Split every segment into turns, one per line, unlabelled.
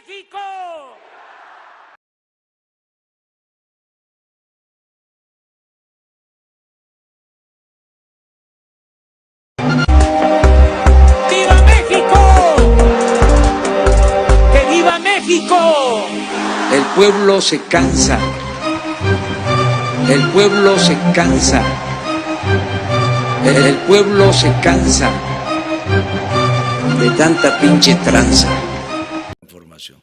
México! ¡Viva México! ¡Que viva México!
El pueblo se cansa. El pueblo se cansa. El pueblo se cansa de tanta pinche tranza. Información.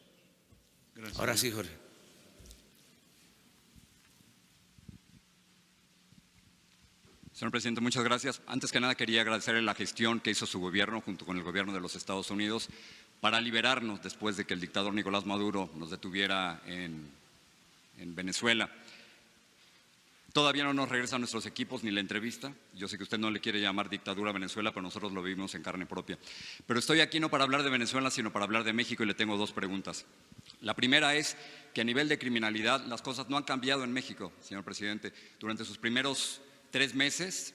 Gracias.
Ahora sí, Jorge.
Señor presidente, muchas gracias. Antes que nada quería agradecerle la gestión que hizo su gobierno junto con el gobierno de los Estados Unidos para liberarnos después de que el dictador Nicolás Maduro nos detuviera en Venezuela. Todavía no nos regresan nuestros equipos ni la entrevista. Yo sé que usted no le quiere llamar dictadura a Venezuela, pero nosotros lo vivimos en carne propia. Pero estoy aquí no para hablar de Venezuela, sino para hablar de México y le tengo dos preguntas. La primera es que a nivel de criminalidad las cosas no han cambiado en México, señor presidente. Durante sus primeros 3 meses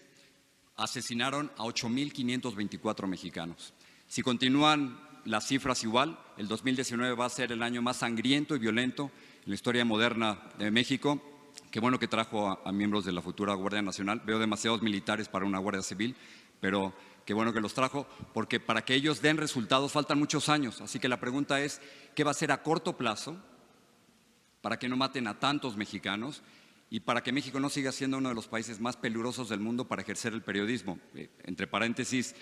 asesinaron a 8,524 mexicanos. Si continúan las cifras igual, el 2019 va a ser el año más sangriento y violento en la historia moderna de México. Qué bueno que trajo a miembros de la futura Guardia Nacional. Veo demasiados militares para una Guardia Civil, pero qué bueno que los trajo, porque para que ellos den resultados faltan muchos años. Así que la pregunta es, ¿qué va a hacer a corto plazo para que no maten a tantos mexicanos y para que México no siga siendo uno de los países más peligrosos del mundo para ejercer el periodismo? Entre paréntesis,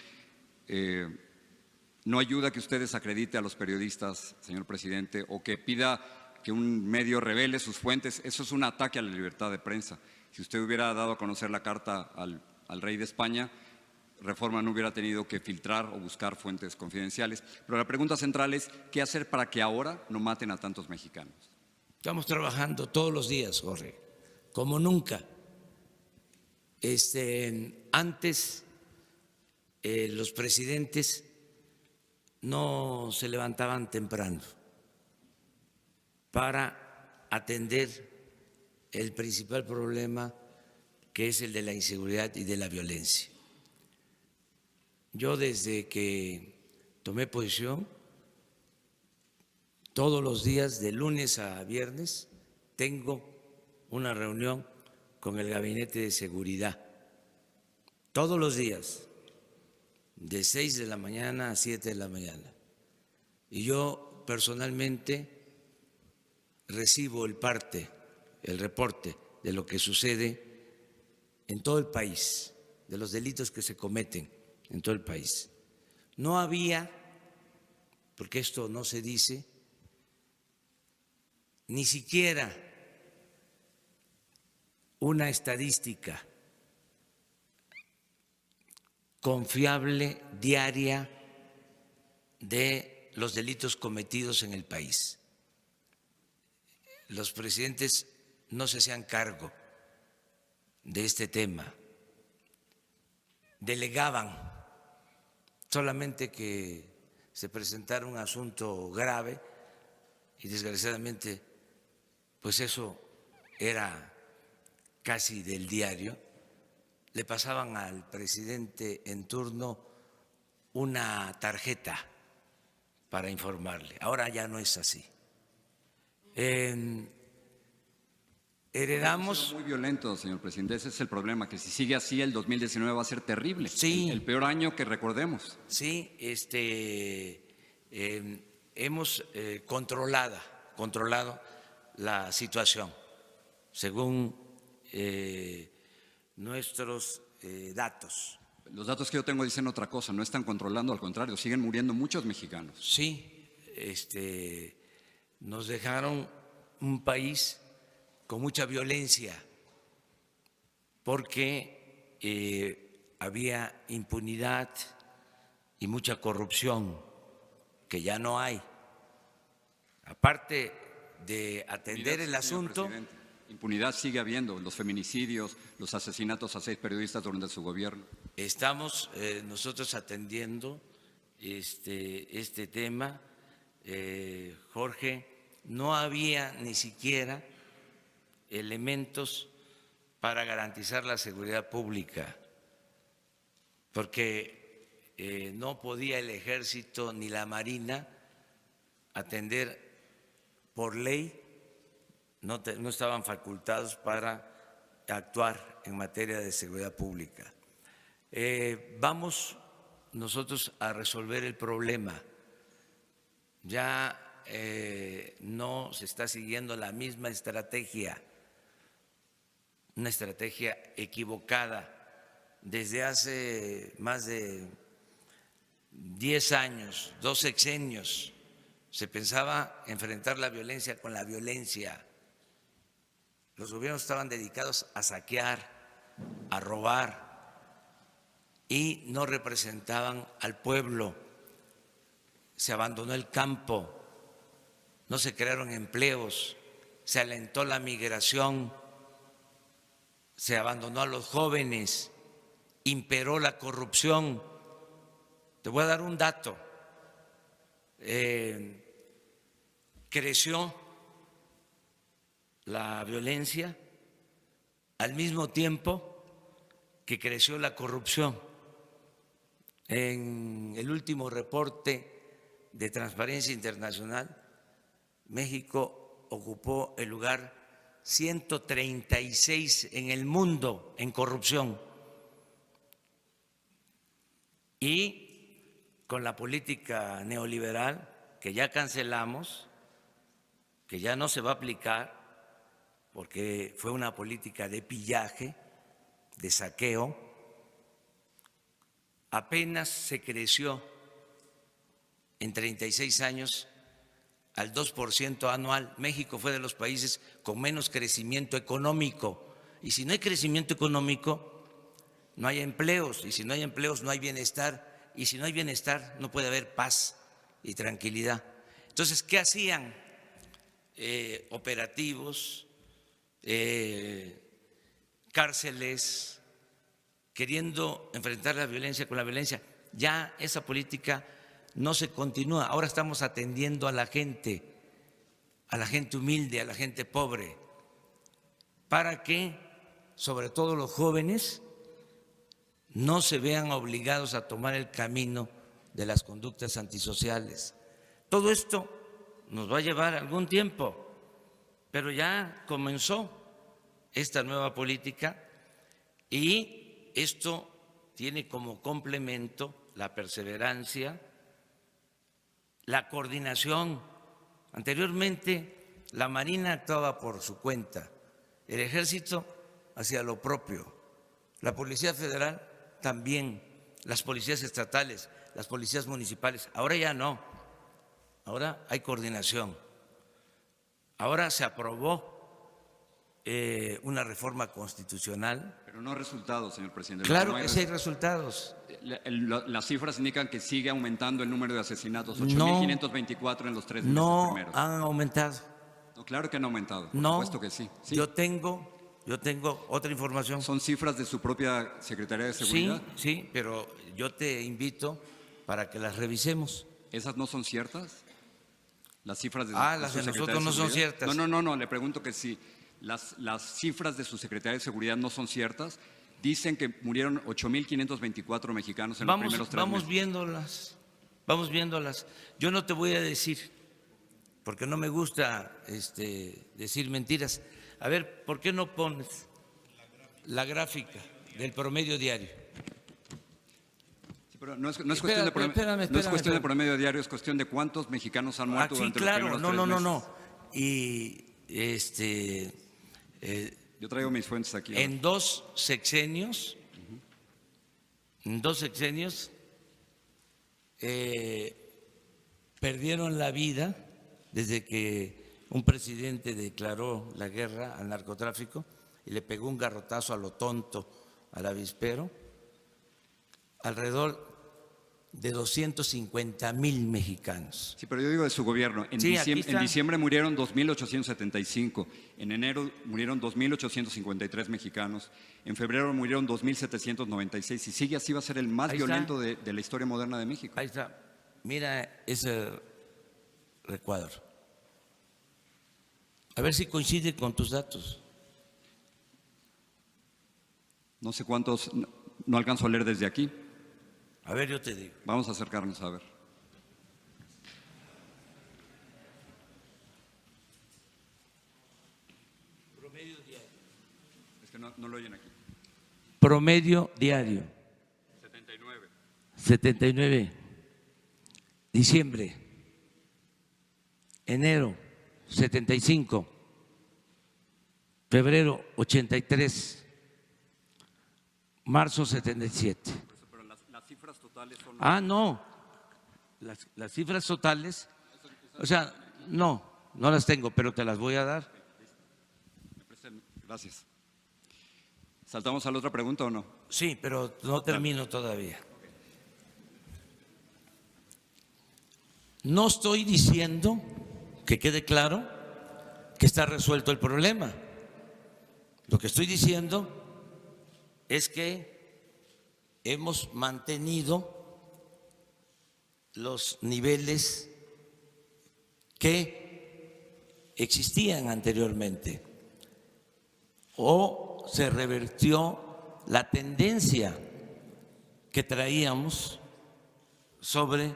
no ayuda que usted desacredite a los periodistas, señor presidente, o que pida que un medio revele sus fuentes. Eso es un ataque a la libertad de prensa. Si usted hubiera dado a conocer la carta al rey de España, Reforma no hubiera tenido que filtrar o buscar fuentes confidenciales. Pero la pregunta central es, ¿qué hacer para que ahora no maten a tantos mexicanos?
Estamos trabajando todos los días, Jorge, como nunca. Antes los presidentes no se levantaban temprano para atender el principal problema, que es el de la inseguridad y de la violencia. Yo desde que tomé posición, todos los días, de lunes a viernes, tengo una reunión con el Gabinete de Seguridad. Todos los días, de 6 de la mañana a 7 de la mañana. Y yo personalmente recibo el reporte de lo que sucede en todo el país, de los delitos que se cometen en todo el país. No había, porque esto no se dice, ni siquiera una estadística confiable diaria de los delitos cometidos en el país. Los presidentes no se hacían cargo de este tema, delegaban solamente que se presentara un asunto grave y desgraciadamente pues eso era casi del diario. Le pasaban al presidente en turno una tarjeta para informarle. Ahora ya no es así. Heredamos…
Muy violento, señor presidente. Ese es el problema, que si sigue así el 2019 va a ser terrible.
Sí.
El peor año que recordemos.
Sí, hemos controlado la situación según nuestros datos.
Los datos que yo tengo dicen otra cosa, no están controlando, al contrario, siguen muriendo muchos mexicanos.
Sí, nos dejaron un país con mucha violencia porque había impunidad y mucha corrupción que ya no hay. Aparte de atender el asunto…
Impunidad sigue habiendo, los feminicidios, los asesinatos a 6 periodistas durante su gobierno.
Estamos nosotros atendiendo este tema, Jorge. No había ni siquiera elementos para garantizar la seguridad pública, porque no podía el Ejército ni la Marina atender por ley no estaban facultados para actuar en materia de seguridad pública. Vamos nosotros a resolver el problema. Ya no se está siguiendo la misma estrategia, una estrategia equivocada. Desde hace más de 10 años, 2 sexenios, se pensaba enfrentar la violencia con la violencia. Los gobiernos estaban dedicados a saquear, a robar y no representaban al pueblo. Se abandonó el campo, no se crearon empleos, se alentó la migración, se abandonó a los jóvenes, imperó la corrupción. Te voy a dar un dato. Creció la violencia al mismo tiempo que creció la corrupción. En el último reporte de Transparencia Internacional, México ocupó el lugar 136 en el mundo en corrupción. Y con la política neoliberal que ya cancelamos, que ya no se va a aplicar, porque fue una política de pillaje, de saqueo, apenas se creció en 36 años al 2% anual. México fue de los países con menos crecimiento económico. Y si no hay crecimiento económico, no hay empleos. Y si no hay empleos, no hay bienestar. Y si no hay bienestar, no puede haber paz y tranquilidad. Entonces, ¿qué hacían? Operativos, cárceles, queriendo enfrentar la violencia con la violencia. Ya esa política no se continúa. Ahora estamos atendiendo a la gente humilde, a la gente pobre, para que, sobre todo los jóvenes, no se vean obligados a tomar el camino de las conductas antisociales. Todo esto nos va a llevar algún tiempo, pero ya comenzó esta nueva política y esto tiene como complemento la perseverancia, la coordinación. Anteriormente la Marina actuaba por su cuenta, el Ejército hacía lo propio, la Policía Federal también, las policías estatales, las policías municipales. Ahora ya no, ahora hay coordinación. Ahora se aprobó una reforma constitucional.
Pero no resultados, señor presidente.
Claro que sí hay resultados.
Las cifras indican que sigue aumentando el número de asesinatos, 8.524 en los 3 meses primeros.
No han aumentado.
No, claro que han aumentado, por
No,
supuesto que sí. Sí.
Yo tengo otra información.
¿Son cifras de su propia Secretaría de Seguridad?
Sí, pero yo te invito para que las revisemos.
¿Esas no son ciertas? Las cifras de
las de nosotros no son ciertas.
No, le pregunto que sí. Las cifras de su Secretaría de Seguridad no son ciertas. Dicen que murieron 8.524 mexicanos en los primeros 3 meses. Vamos viéndolas. Yo no te voy a decir, porque no me gusta decir mentiras. A ver, ¿por qué no pones la gráfica del promedio diario? Sí, pero no es cuestión de promedio diario, es cuestión de cuántos mexicanos han muerto durante los primeros 3 meses.
No. Y
yo traigo mis fuentes aquí.
En 2 sexenios, perdieron la vida desde que un presidente declaró la guerra al narcotráfico y le pegó un garrotazo a lo tonto al avispero, alrededor de 250,000 mexicanos.
Sí, pero yo digo de su gobierno. En diciembre murieron 2.875, en enero murieron 2.853 mexicanos, en febrero murieron 2.796 y sigue así, va a ser el más violento de la historia moderna de México.
Ahí está, mira ese recuadro. A ver si coincide con tus datos.
No sé cuántos, no alcanzo a leer desde aquí.
A ver, yo te digo.
Vamos a acercarnos a ver. No lo oyen aquí.
Promedio diario.
79.
79. Diciembre. Enero, 75. Febrero, 83. Marzo, 77.
Pero las cifras totales son…
Ah, no. Las cifras totales, o sea, no las tengo, pero te las voy a dar.
Gracias. ¿Saltamos a la otra pregunta o no?
Sí, pero no termino todavía. No estoy diciendo, que quede claro, que está resuelto el problema. Lo que estoy diciendo es que hemos mantenido los niveles que existían anteriormente o se revirtió la tendencia que traíamos sobre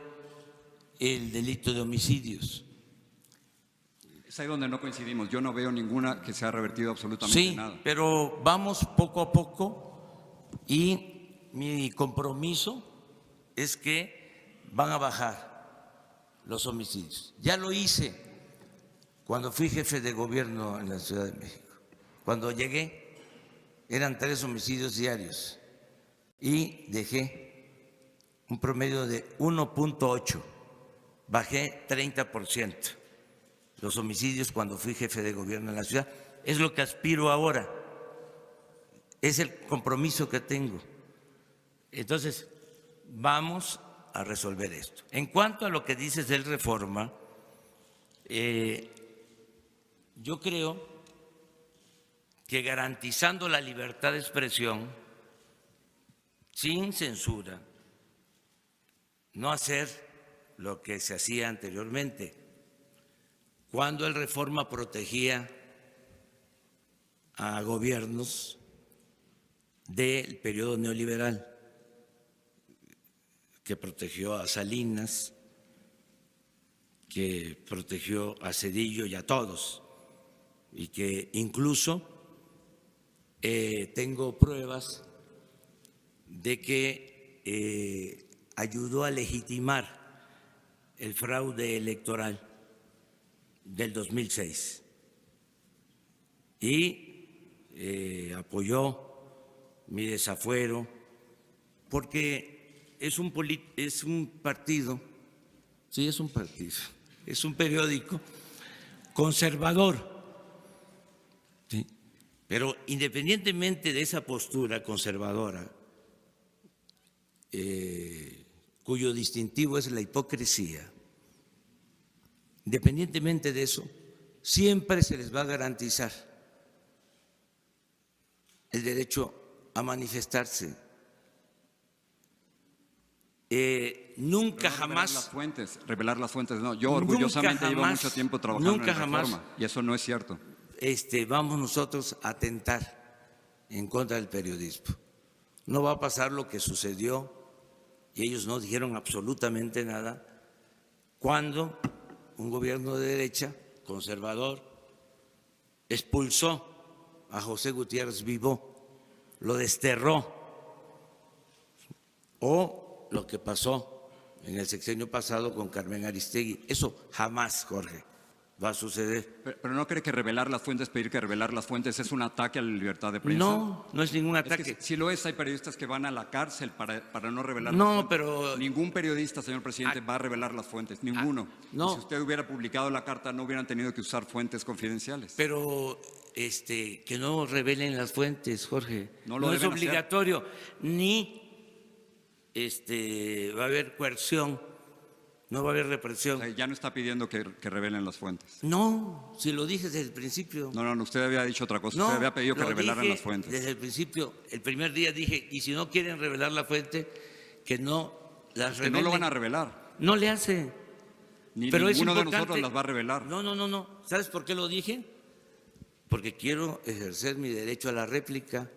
el delito de homicidios.
Es ahí donde no coincidimos. Yo no veo ninguna que se ha revertido absolutamente nada.
Sí, pero vamos poco a poco y mi compromiso es que van a bajar los homicidios. Ya lo hice cuando fui jefe de gobierno en la Ciudad de México. Cuando llegué eran 3 homicidios diarios y dejé un promedio de 1.8, bajé 30% los homicidios cuando fui jefe de gobierno en la ciudad. Es lo que aspiro ahora, es el compromiso que tengo. Entonces, vamos a resolver esto. En cuanto a lo que dices del Reforma, yo creo que garantizando la libertad de expresión, sin censura, no hacer lo que se hacía anteriormente, cuando el Reforma protegía a gobiernos del periodo neoliberal, que protegió a Salinas, que protegió a Zedillo y a todos, y que incluso tengo pruebas de que ayudó a legitimar el fraude electoral del 2006 y apoyó mi desafuero porque es un partido, sí, es un partido, es un periódico conservador. ¿Sí? Pero independientemente de esa postura conservadora, cuyo distintivo es la hipocresía, independientemente de eso, siempre se les va a garantizar el derecho a manifestarse. Nunca jamás…
Revelar las fuentes, no. Yo orgullosamente llevo mucho tiempo trabajando en la Reforma y eso no es cierto.
Vamos nosotros a atentar en contra del periodismo. No va a pasar lo que sucedió, y ellos no dijeron absolutamente nada, cuando un gobierno de derecha, conservador, expulsó a José Gutiérrez Vivó, lo desterró, o lo que pasó en el sexenio pasado con Carmen Aristegui. Eso jamás, Jorge, va a suceder.
Pero ¿no cree que revelar las fuentes, pedir que revelar las fuentes es un ataque a la libertad de prensa?
No, no es ningún ataque.
Es que si lo es, hay periodistas que van a la cárcel para no revelar
No,
las fuentes.
pero…
Ningún periodista, señor presidente, va a revelar las fuentes, ninguno.
no.
Y si usted hubiera publicado la carta, no hubieran tenido que usar fuentes confidenciales.
Pero que no revelen las fuentes, Jorge.
No
es obligatorio, ni va a haber coerción, no va a haber represión.
O sea, ya no está pidiendo que revelen las fuentes.
No, si lo dije desde el principio.
No, usted había dicho otra cosa.
No,
usted había pedido que
lo
revelaran
dije
las fuentes.
Desde el principio, el primer día dije, y si no quieren revelar la fuente, que no las revelen.
Que no lo van a revelar.
No le hace.
Ni
Pero
ninguno
es
de nosotros las va a revelar.
No. ¿Sabes por qué lo dije? Porque quiero ejercer mi derecho a la réplica.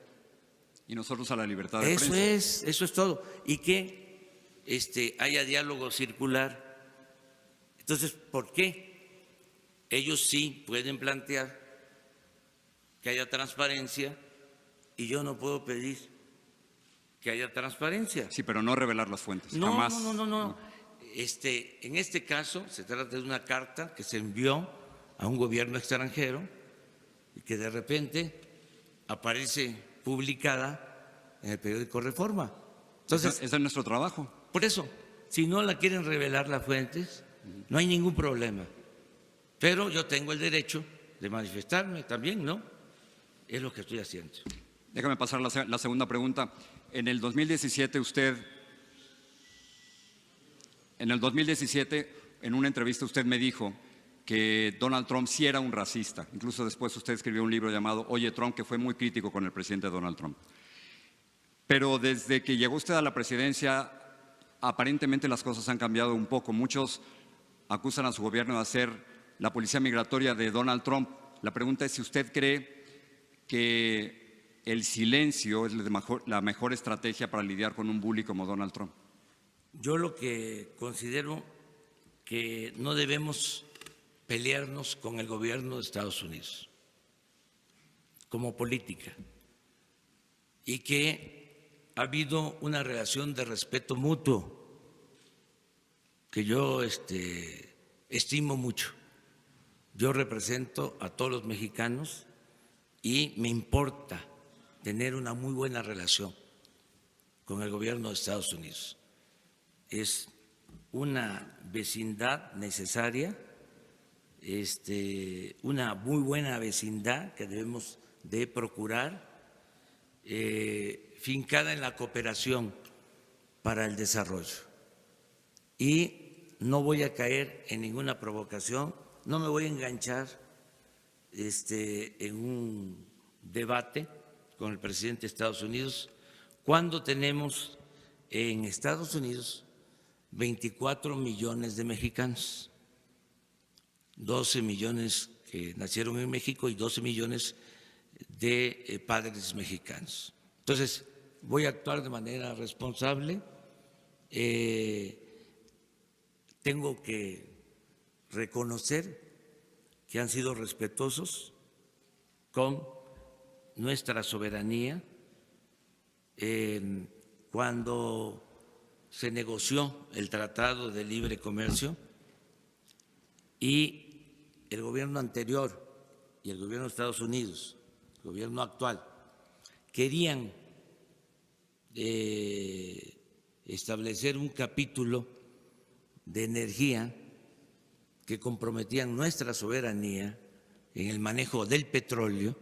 Y nosotros a la libertad de prensa.
Eso es todo. Y que haya diálogo circular. Entonces, ¿por qué ellos sí pueden plantear que haya transparencia y yo no puedo pedir que haya transparencia.
Sí, pero no revelar las fuentes.
No,
Jamás.
no. En este caso se trata de una carta que se envió a un gobierno extranjero y que de repente aparece publicada en el periódico Reforma. Entonces,
Ese es nuestro trabajo.
por eso, si no la quieren revelar las fuentes, no hay ningún problema. Pero yo tengo el derecho de manifestarme también, ¿no? Es lo que estoy haciendo.
Déjame pasar la segunda pregunta. En el 2017 en una entrevista usted me dijo que Donald Trump sí era un racista. Incluso después usted escribió un libro llamado Oye Trump, que fue muy crítico con el presidente Donald Trump. Pero desde que llegó usted a la presidencia, aparentemente las cosas han cambiado un poco. Muchos acusan a su gobierno de ser la policía migratoria de Donald Trump. La pregunta es si usted cree que el silencio es la mejor estrategia para lidiar con un bully como Donald Trump.
Yo lo que considero que no debemos pelearnos con el gobierno de Estados Unidos como política y que ha habido una relación de respeto mutuo que yo estimo mucho. Yo represento a todos los mexicanos y me importa tener una muy buena relación con el gobierno de Estados Unidos. Es una vecindad necesaria, una muy buena vecindad que debemos de procurar, fincada en la cooperación para el desarrollo. Y no voy a caer en ninguna provocación, no me voy a enganchar en un debate con el presidente de Estados Unidos cuando tenemos en Estados Unidos 24 millones de mexicanos, 12 millones que nacieron en México y 12 millones de padres mexicanos. Entonces, voy a actuar de manera responsable. Tengo que reconocer que han sido respetuosos con nuestra soberanía. Cuando se negoció el Tratado de Libre Comercio y el gobierno anterior y el gobierno de Estados Unidos, el gobierno actual, querían establecer un capítulo de energía que comprometían nuestra soberanía en el manejo del petróleo,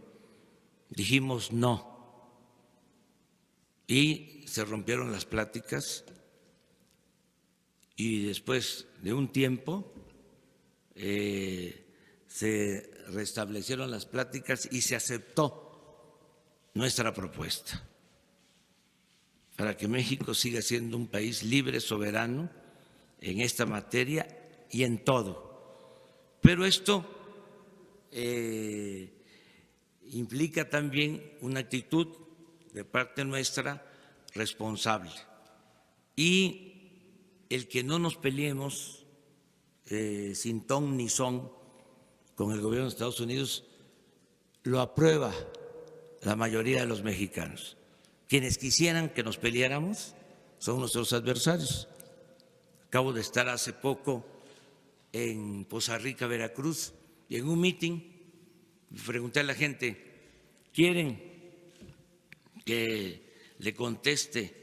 dijimos no. Y se rompieron las pláticas y después de un tiempo se restablecieron las pláticas y se aceptó nuestra propuesta para que México siga siendo un país libre, soberano en esta materia y en todo. Pero esto implica también una actitud de parte nuestra responsable y el que no nos peleemos sin ton ni son con el gobierno de Estados Unidos lo aprueba la mayoría de los mexicanos. Quienes quisieran que nos peleáramos son nuestros adversarios. Acabo de estar hace poco en Poza Rica, Veracruz, y en un mitin pregunté a la gente, ¿quieren que le conteste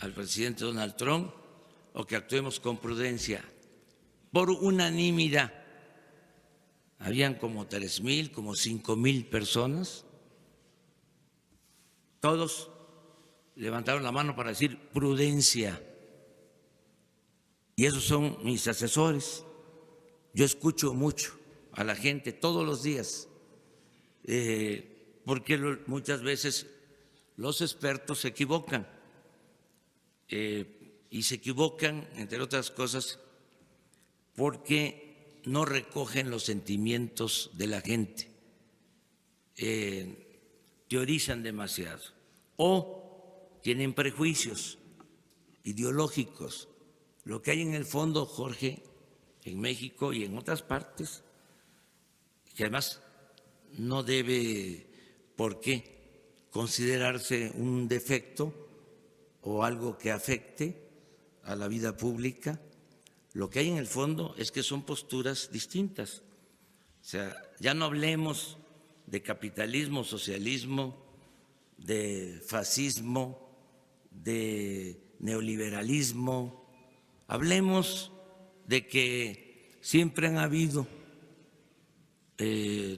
al presidente Donald Trump o que actuemos con prudencia? Por unanimidad, habían como 3,000, como 5,000 personas, todos levantaron la mano para decir prudencia. Y esos son mis asesores. Yo escucho mucho a la gente todos los días, porque muchas veces los expertos se equivocan, y se equivocan, entre otras cosas, porque no recogen los sentimientos de la gente, teorizan demasiado o tienen prejuicios ideológicos. Lo que hay en el fondo, Jorge, en México y en otras partes, que además no debe por qué considerarse un defecto o algo que afecte a la vida pública. Lo que hay en el fondo es que son posturas distintas. O sea, ya no hablemos de capitalismo, socialismo, de fascismo, de neoliberalismo. Hablemos de que siempre han habido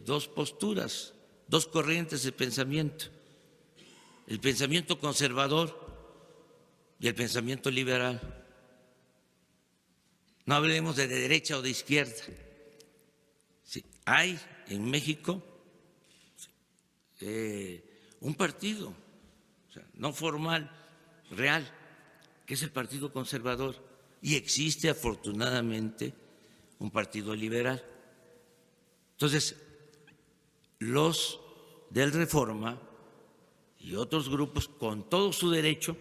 dos posturas, dos corrientes de pensamiento: el pensamiento conservador y el pensamiento liberal. No hablemos de derecha o de izquierda. Sí, hay en México un partido, o sea, no formal, real, que es el Partido Conservador, y existe afortunadamente un partido liberal. Entonces, los del Reforma y otros grupos, con todo su derecho,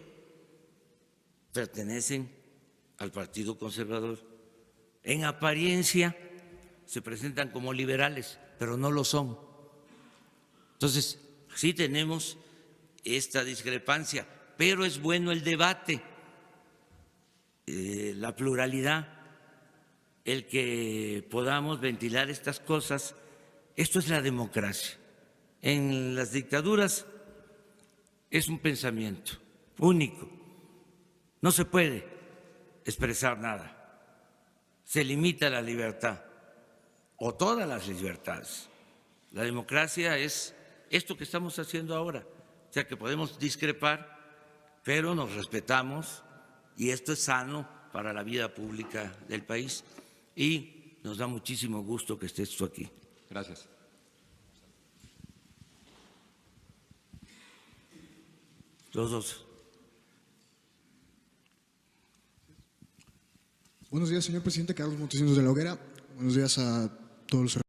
pertenecen al Partido Conservador. En apariencia se presentan como liberales, pero no lo son. Entonces, sí tenemos esta discrepancia, pero es bueno el debate, la pluralidad, el que podamos ventilar estas cosas. Esto es la democracia. En las dictaduras es un pensamiento único, no se puede expresar nada, se limita la libertad o todas las libertades. La democracia es esto que estamos haciendo ahora, o sea que podemos discrepar, pero nos respetamos y esto es sano para la vida pública del país y nos da muchísimo gusto que estés tú aquí.
Gracias.
Los dos.
Buenos días, señor presidente. Carlos Montesinos de la Hoguera. Buenos días a todos los